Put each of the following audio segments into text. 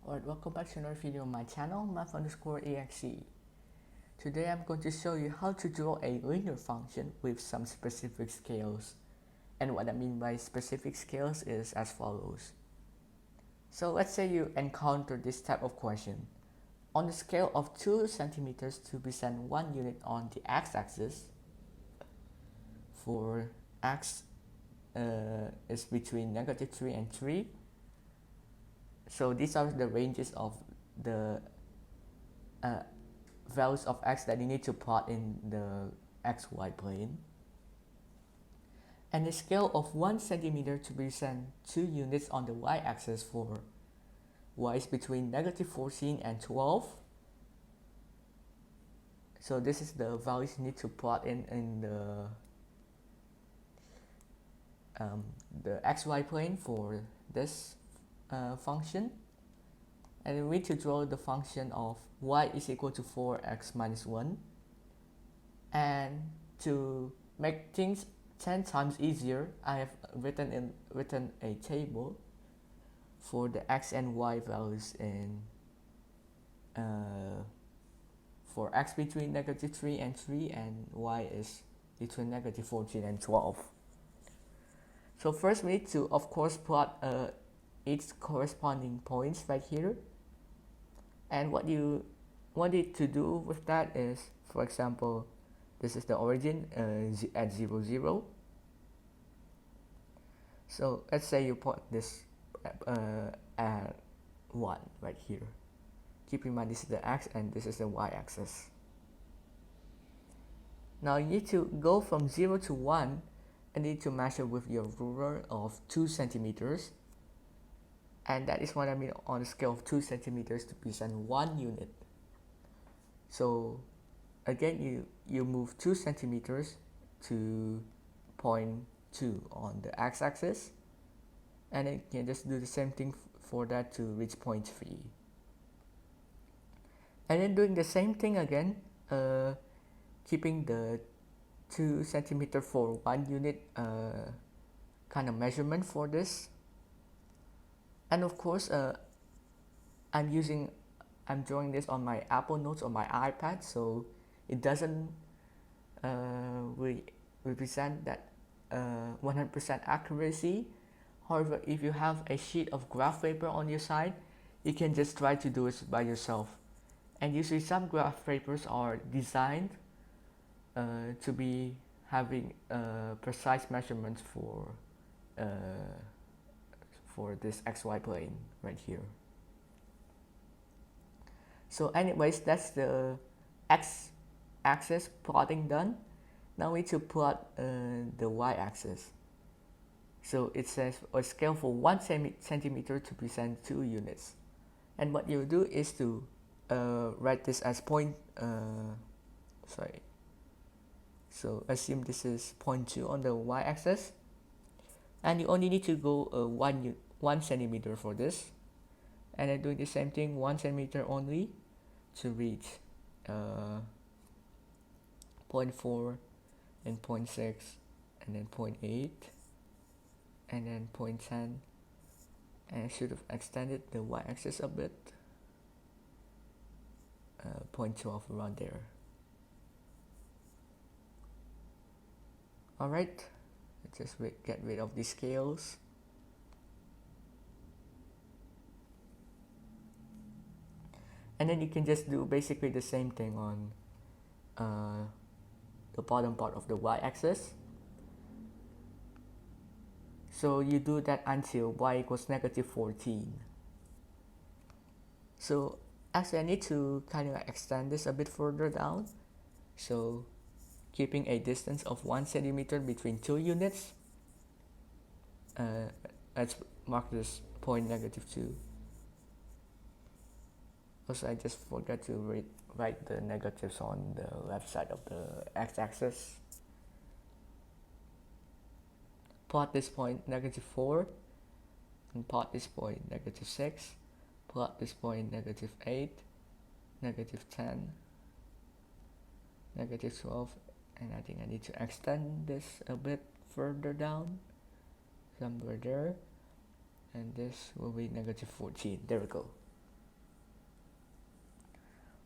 Alright, welcome back to another video on my channel, math_exe. Today I'm going to show you how to draw a linear function with some specific scales. And what I mean by specific scales is as follows. So let's say you encounter this type of question. On a scale of 2 centimeters to present 1 unit on the x-axis, for x is between -3 and 3. So these are the ranges of the values of x that you need to plot in the xy plane. And a scale of 1 centimeter to present 2 units on the y-axis for y is between -14 and 12. So this is the values you need to plot in the xy plane for this function. And we need to draw the function of y is equal to 4x minus 1. And to make things 10 times easier, I have written a table for the x and y values in for x between -3 and 3 and y is between -14 and 12. So first we need to of course plot each corresponding points right here. And what you wanted to do with that is, for example, this is the origin at 0, 0. So let's say you put this at 1 right here. Keep in mind this is the x and this is the y-axis. Now you need to go from 0 to 1 and need to measure with your ruler of 2 centimeters. And that is what I mean on a scale of 2 centimeters to present 1 unit. So again, you move 2 centimeters to point 2 on the x-axis, and then you can just do the same thing for that to reach point 3. And then doing the same thing again, keeping the 2 centimeter for 1 unit kind of measurement for this. And of course, I'm drawing this on my Apple Notes on my iPad, so it doesn't represent that 100% accuracy. However, if you have a sheet of graph paper on your side, you can just try to do it by yourself. And usually some graph papers are designed to be having precise measurements for this xy plane right here. So anyways, that's the x-axis plotting done. Now we need to plot the y-axis. So it says a scale for 1 centimeter to present 2 units. And what you do is to write this as so assume this is 0.2 on the y-axis. And you only need to go 1 centimeter for this, and then doing the same thing 1 centimeter only to reach 0.4 and 0.6 and then 0.8 and then 0.10, and I should have extended the y-axis a bit, 0.12 around there. Alright, let's just get rid of these scales. And then you can just do basically the same thing on the bottom part of the y-axis. So you do that until y equals -14. So actually I need to kind of extend this a bit further down. So keeping a distance of 1 centimeter between 2 units, let's mark this point -2. Also, I just forgot to write the negatives on the left side of the x-axis. Plot this point -4, and plot this point -6, plot this point -8, -10, -12, and I think I need to extend this a bit further down, somewhere there, and this will be -14. There we go.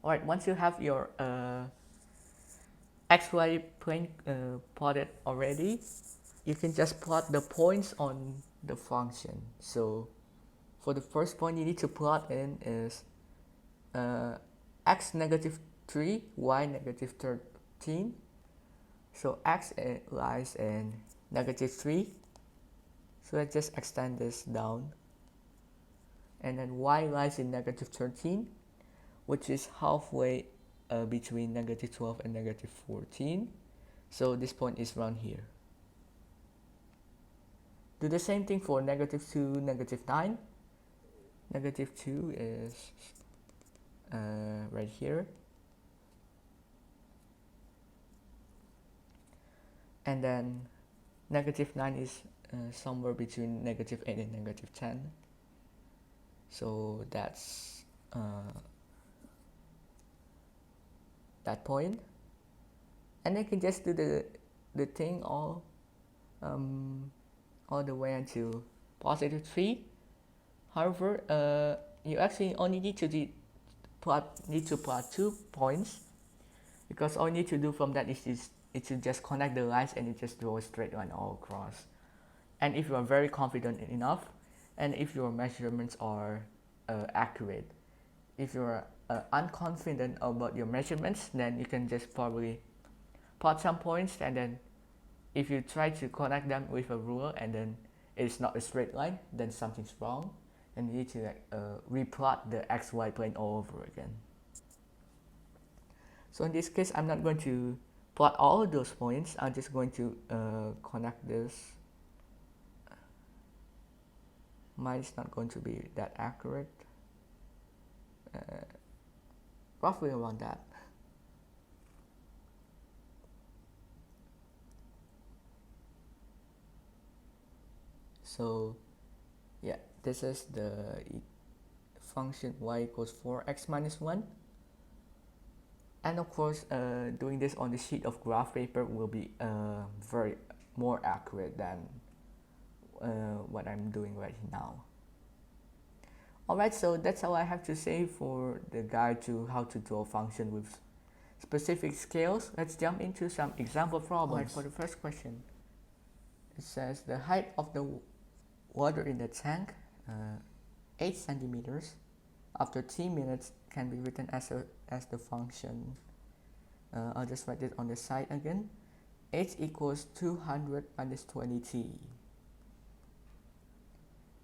Alright, once you have your XY plane plotted already, you can just plot the points on the function. So for the first point you need to plot in is x negative 3, y negative 13. So x lies in negative 3. So let's just extend this down. And then y lies in negative 13, which is halfway between negative 12 and negative 14. So this point is around here. Do the same thing for negative 2, negative 9. Negative 2 is right here. And then negative 9 is somewhere between negative 8 and negative 10. So that's that point. And I can just do the thing all the way until positive 3. However, you actually only need to plot 2 points, because all you need to do from that is to just connect the lines and you just draw a straight line all across. And if you are very confident enough, and if your measurements are accurate, if you're unconfident about your measurements, then you can just probably plot some points, and then if you try to connect them with a ruler and then it's not a straight line, then something's wrong, and you need to replot the XY plane all over again. So in this case, I'm not going to plot all of those points. I'm just going to connect this. Mine is not going to be that accurate. Roughly around that. So yeah, this is the function y equals 4x minus 1. And of course, doing this on the sheet of graph paper will be very more accurate than what I'm doing right now. Alright, so that's all I have to say for the guide to how to draw a function with specific scales. Let's jump into some example problems. Alright, for the first question, it says the height of the water in the tank, 8 centimeters, after 3 minutes can be written as the function. I'll just write it on the side again. H equals 200 minus 20t.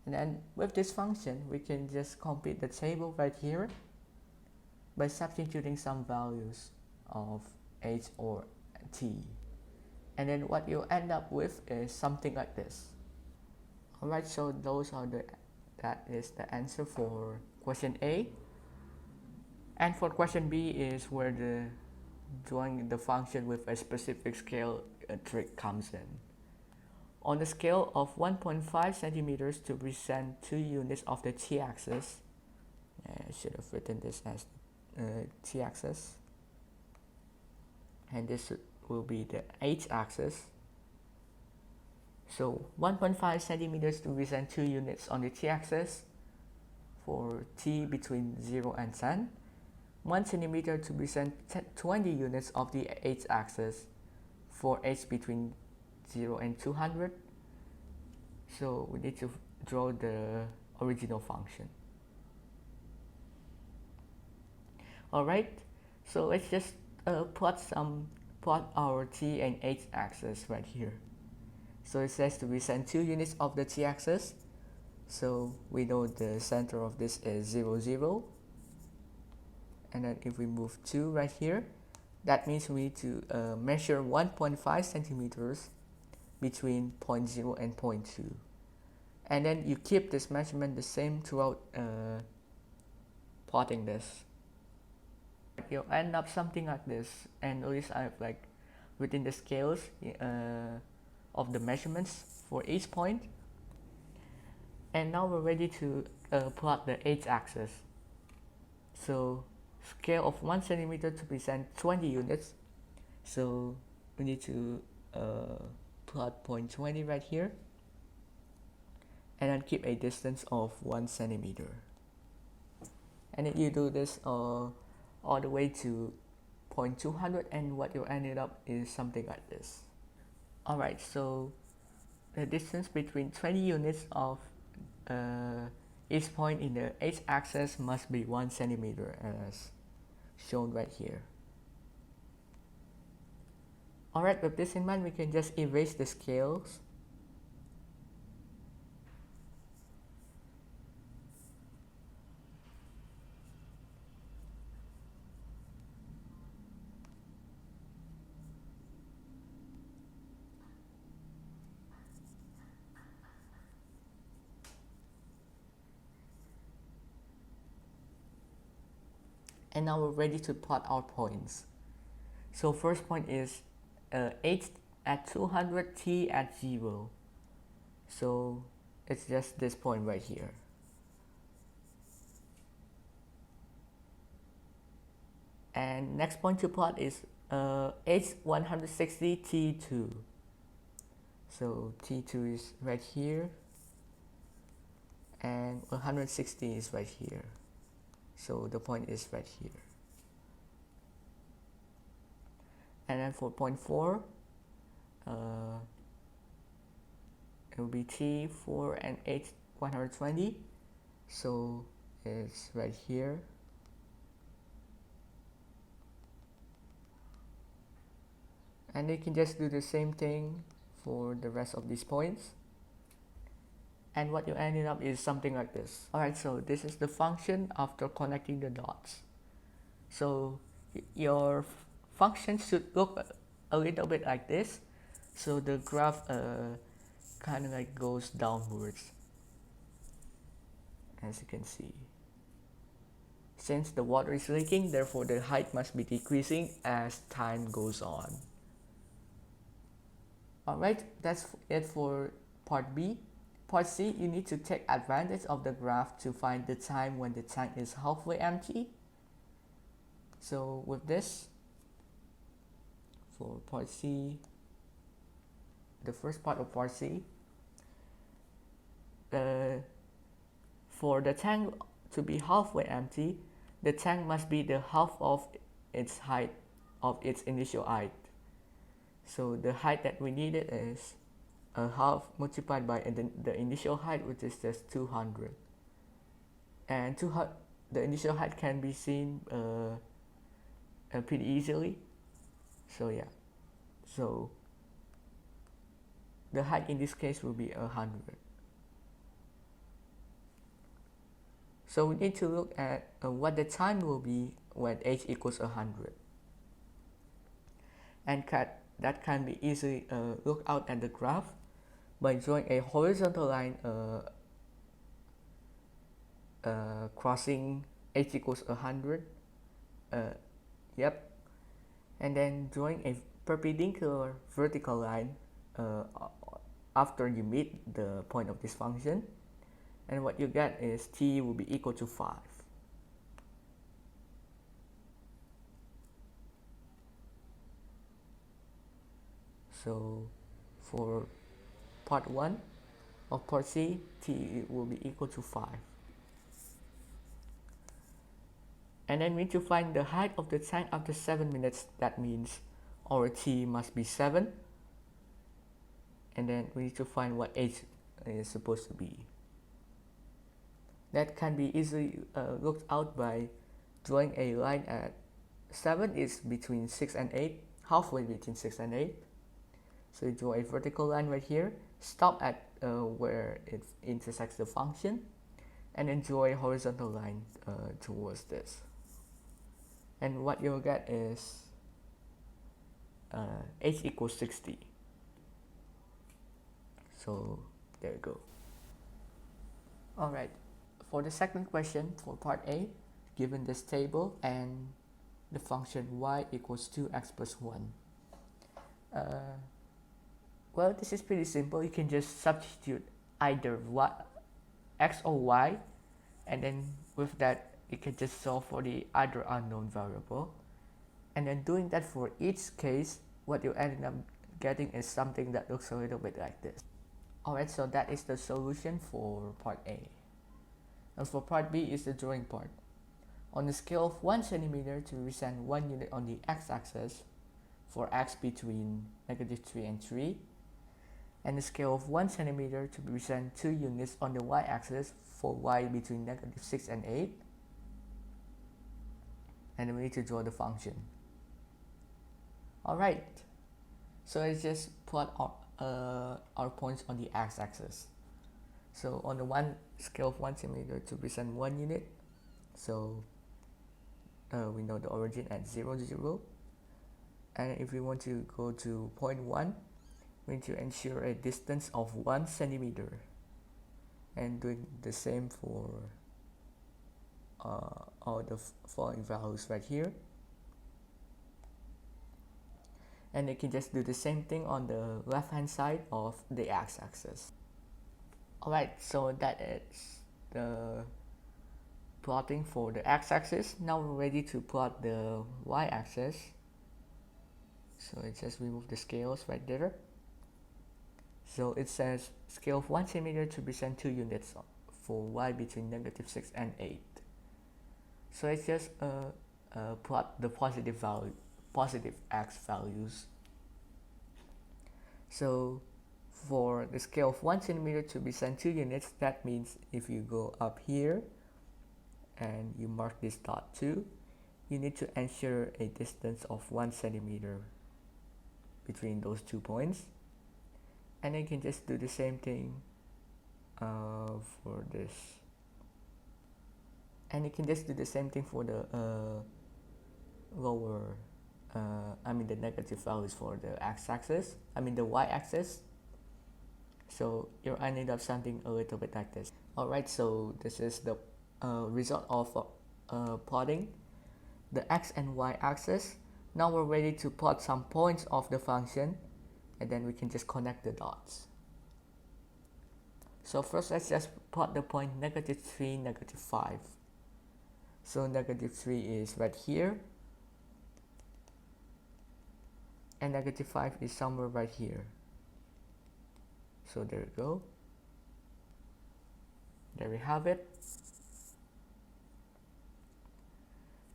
And then with this function, we can just complete the table right here by substituting some values of h or t. And then what you end up with is something like this. Alright, so that is the answer for question A. And for question B is where the drawing the function with a specific scale trick comes in. On the scale of 1.5 centimeters to represent 2 units of the t-axis, I should have written this as t-axis, and this will be the h-axis. So 1.5 centimeters to represent 2 units on the t-axis for t between 0 and 10. 1 centimeter to represent 20 units of the h-axis for h between 0 and 200. So we need to draw the original function. Alright, so let's just plot our t and h axis right here. So it says to represent 2 units of the t-axis. So we know the center of this is 0, 0. And then if we move 2 right here, that means we need to measure 1.5 centimeters between 0.0 and 0.2. And then you keep this measurement the same throughout plotting this. You'll end up something like this, and notice I've written the scales of the measurements for each point. And now we're ready to plot the h-axis. So scale of 1 centimeter to present 20 units. So we need to plot 0.20 right here, and then keep a distance of 1 centimeter. And then you do this all all the way to 0.200, and what you ended up is something like this. Alright, so the distance between 20 units of each point in the x-axis must be 1 centimeter as shown right here. Alright, with this in mind, we can just erase the scales. And now we're ready to plot our points. So first point is h at 200, t at 0. So it's just this point right here. And next point to plot is h 160, t2. So t2 is right here, and 160 is right here. So the point is right here. And then for point 4, it will be t4 and h 120. So it's right here. And you can just do the same thing for the rest of these points. And what you ended up is something like this. Alright, so this is the function after connecting the dots. So your function should look a little bit like this. So the graph kind of like goes downwards, as you can see. Since the water is leaking, therefore the height must be decreasing as time goes on. Alright, that's it for part B. Part C, you need to take advantage of the graph to find the time when the tank is halfway empty. So with this, for part C, the first part of part C, for the tank to be halfway empty, the tank must be the half of its height of its initial height. So the height that we needed is a half multiplied by the initial height, which is just 200. And the initial height can be seen pretty easily. So yeah, so the height in this case will be 100. So we need to look at what the time will be when h equals 100. And that can be easily looked out at the graph by drawing a horizontal line crossing h equals 100. Yep. And then drawing a perpendicular vertical line after you meet the point of this function. And what you get is t will be equal to 5. So for part 1 of part C, t will be equal to 5. And then we need to find the height of the tank after 7 minutes. That means our t must be 7. And then we need to find what h is supposed to be. That can be easily looked out by drawing a line at 7 is between 6 and 8, halfway between 6 and 8. So you draw a vertical line right here, stop at where it intersects the function, and then draw a horizontal line towards this. And what you'll get is h equals 60. So there you go. Alright, for the second question for part A, given this table and the function y equals 2x plus 1. Well, this is pretty simple. You can just substitute either x or y, and then with that you can just solve for the other unknown variable. And then doing that for each case, what you end up getting is something that looks a little bit like this. Alright, so that is the solution for part A. And for part B is the drawing part. On a scale of 1 centimeter to represent 1 unit on the x-axis for x between -3 and 3, and a scale of 1 centimeter to represent 2 units on the y-axis for y between -6 and 8, and then we need to draw the function. Alright, so let's just plot our points on the x-axis. So on the scale of 1 centimeter to represent 1 unit, so we know the origin at 0, 0. And if we want to go to point 1, we need to ensure a distance of 1 centimeter. And doing the same for all the following values right here. And you can just do the same thing on the left hand side of the x-axis. Alright, so that is the plotting for the x-axis. Now we're ready to plot the y-axis. So let's just remove the scales right there. So it says scale of 1 centimeter to represent 2 units for y between -6 and 8. So let's just plot the positive x values. So for the scale of 1 centimeter to represent 2 units, that means if you go up here and you mark this dot 2, you need to ensure a distance of 1 centimeter between those 2 points. And you can just do the same thing for this. And you can just do the same thing for the lower, the negative values for the x-axis, the y-axis. So you're ending up something a little bit like this. Alright, so this is the result of plotting the x and y axis. Now we're ready to plot some points of the function, and then we can just connect the dots. So first let's just plot the point -3, -5. So -3 is right here, and -5 is somewhere right here. So there we go. There we have it.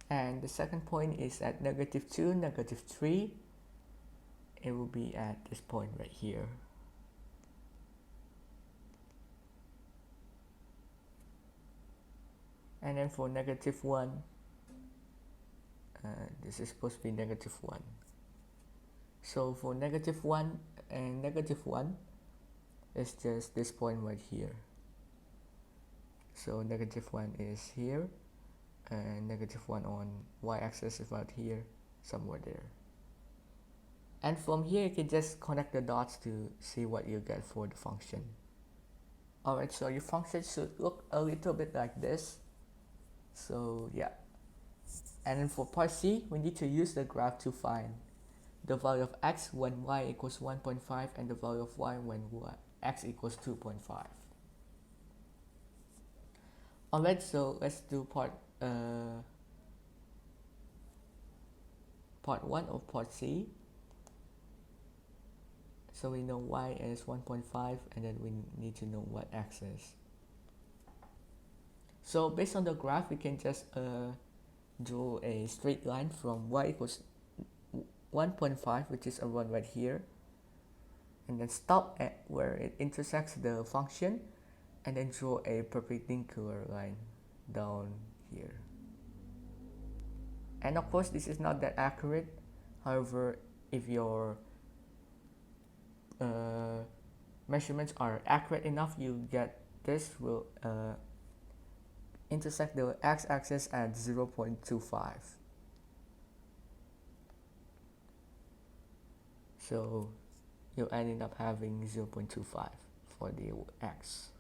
And the second point is at -2, -3. It will be at this point right here. And then for -1, this is supposed to be -1. So for -1 and -1, it's just this point right here. So -1 is here, and -1 on y-axis is right here, somewhere there. And from here you can just connect the dots to see what you get for the function. Alright, so your function should look a little bit like this. So yeah. And then for part C, we need to use the graph to find the value of x when y equals 1.5 and the value of y when x equals 2.5. Alright, so let's do part 1 of part C. So we know y is 1.5, and then we need to know what x is. So based on the graph, we can just draw a straight line from y equals 1.5, which is around right here, and then stop at where it intersects the function, and then draw a perpendicular line down here. And of course this is not that accurate. However, if your measurements are accurate enough, you get this will intersect the x-axis at 0.25. So you're ending up having 0.25 for the x.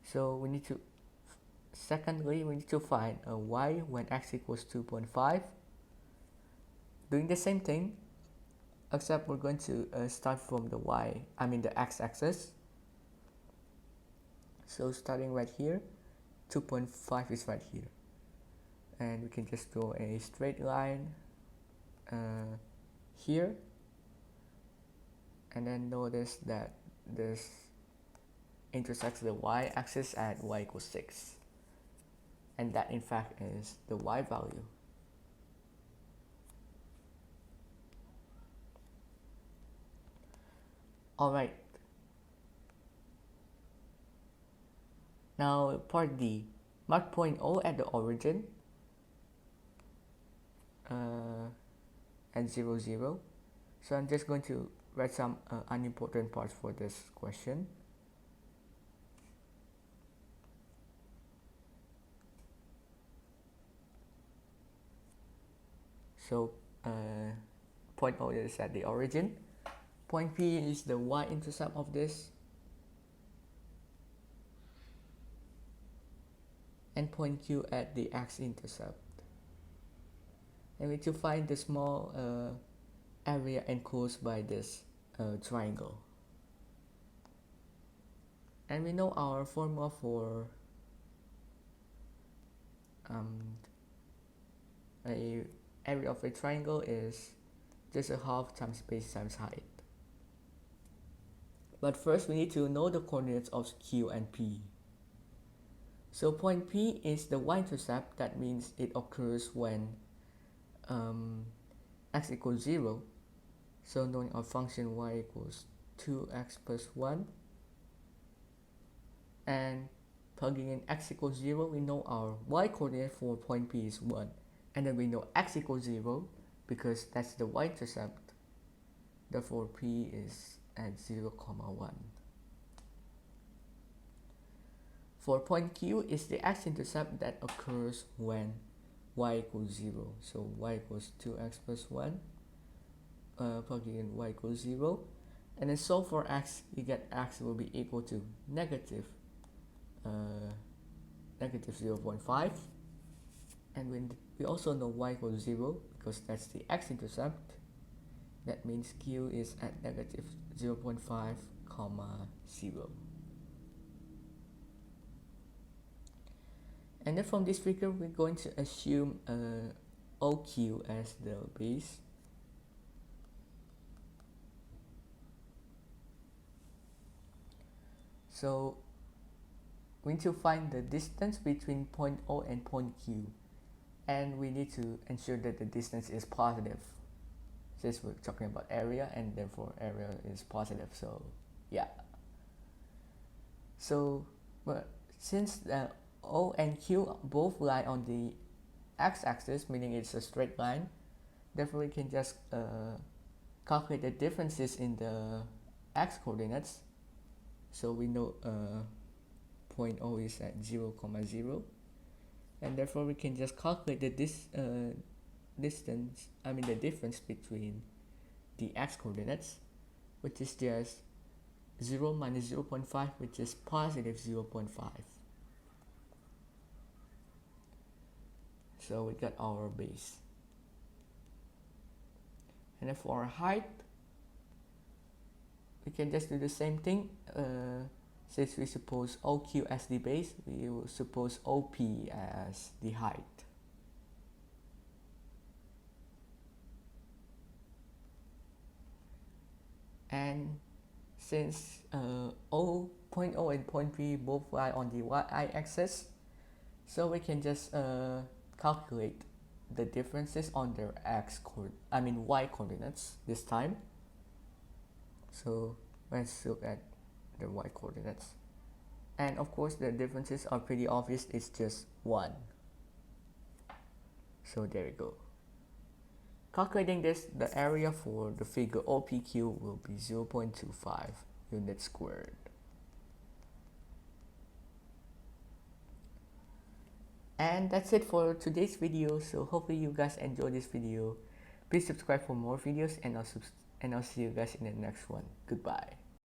So we need to, secondly, we need to find a y when x equals 2.5. Doing the same thing, except we're going to start from the the x-axis. So starting right here, 2.5 is right here. And we can just draw a straight line here. And then notice that this intersects the y-axis at y equals 6. and that in fact is the y value. Alright, now part D, mark point O at the origin at 0, 0. So I'm just going to write some unimportant parts for this question. So point O is at the origin, point P is the y-intercept of this, and point Q at the x-intercept. And we need to find the small area enclosed by this triangle. And we know our formula for a area of a triangle is just a half times base times height. But first we need to know the coordinates of Q and P. So point P is the y-intercept, that means it occurs when x equals 0. So knowing our function y equals 2x plus 1, and plugging in x equals 0, we know our y coordinate for point P is 1, and then we know x equals 0 because that's the y-intercept, therefore P is at 0, 1. For point Q is the x-intercept that occurs when y equals 0, so y equals 2x plus 1, plugging in y equals 0, and then solve for x, you get x will be equal to negative 0.5, and when we also know y equals 0 because that's the x-intercept, that means Q is at negative 0.5, 0. And then from this figure we're going to assume OQ as the base. So we need to find the distance between point O and point Q, and we need to ensure that the distance is positive, since we're talking about area, and therefore area is positive. So yeah, so but since O and Q both lie on the x-axis, meaning it's a straight line, therefore we can just calculate the differences in the x coordinates. So we know point O is at 0, 0, and therefore we can just calculate the the difference between the x coordinates, which is just 0 minus 0.5, which is positive 0.5. So we got our base. And then for our height, we can just do the same thing. Since we suppose OQ as the base, we will suppose OP as the height. And since point O and point P both lie on the y-axis, so we can just calculate the differences on their y coordinates this time. So let's look at the y coordinates, and of course the differences are pretty obvious, it's just 1. So there we go. Calculating this, the area for the figure OPQ will be 0.25 units squared. And that's it for today's video. So hopefully you guys enjoyed this video. Please subscribe for more videos, and I'll see you guys in the next one. Goodbye.